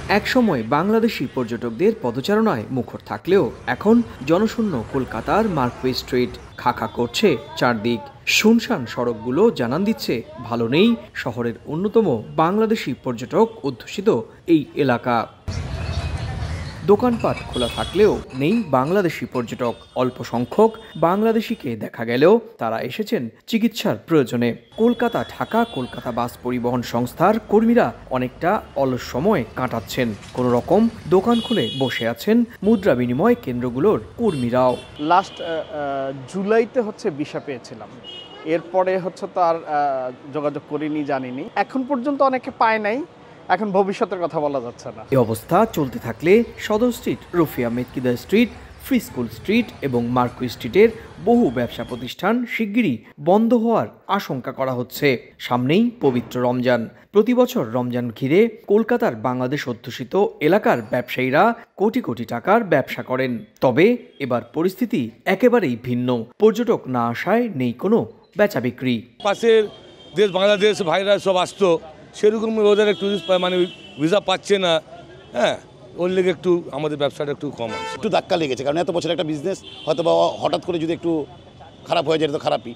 একসময় বাংলাদেশি পর্যটকদের পদচারণায় মুখর থাকলেও এখন জনশূন্য কলকাতার মার্কুই স্ট্রিট খাখা করছে চারদিক। শুনশান সড়কগুলো জানান দিচ্ছে ভালো নেই শহরের অন্যতম বাংলাদেশি পর্যটক অধ্যুষিত এই এলাকা। দোকানপাট খোলা থাকলেও নেই বাংলাদেশি পর্যটক। অল্প সংখ্যক বাংলাদেশিকে দেখা গেলেও তারা এসেছেন চিকিৎসার প্রয়োজনে। কলকাতা ঢাকা কলকাতা বাস পরিবহন সংস্থার কর্মীরা অনেকটা অলস সময় কাটাচ্ছেন। কোনো রকম দোকান খুলে বসে আছেন মুদ্রা বিনিময় কেন্দ্রগুলোর কর্মীরাও। লাস্ট জুলাইতে ভিসা পেয়েছিলাম, এরপরে তো আর যোগাযোগ করিনি, জানিনি। এখন পর্যন্ত অনেকে পায় নাই, এখন ভবিষ্যতের কথা বলা যাচ্ছে না। এই অবস্থা চলতে থাকলে সদর স্ট্রিট, রফিয়া মেতকিদা স্ট্রিট, ফ্রি স্কুল স্ট্রিট এবং মার্কুই স্ট্রিটের বহু ব্যবসা প্রতিষ্ঠান শিগগিরই বন্ধ হওয়ার আশঙ্কা করা হচ্ছে। সামনেই পবিত্র রমজান। প্রতি বছর রমজান ঘিরে কলকাতার বাংলাদেশ অধ্যুষিত এলাকার ব্যবসায়ীরা কোটি কোটি টাকার ব্যবসা করেন। তবে এবার পরিস্থিতি একেবারেই ভিন্ন। পর্যটক না আসায় নেই কোনো বেচা বিক্রি। পাশের দেশ বাংলাদেশ ভাইরা সব আসতো, সেরকম ওদের টুরিস্ট মানে ভিসা পাচ্ছে না। হ্যাঁ, ওর লেগে একটু আমাদের ব্যবসাটা একটু কম আছে। একটু ধাক্কা লেগেছে, কারণ এত বছর একটা বিজনেস হয়তো বা হঠাৎ করে যদি একটু খারাপ হয়ে যায় তো খারাপই।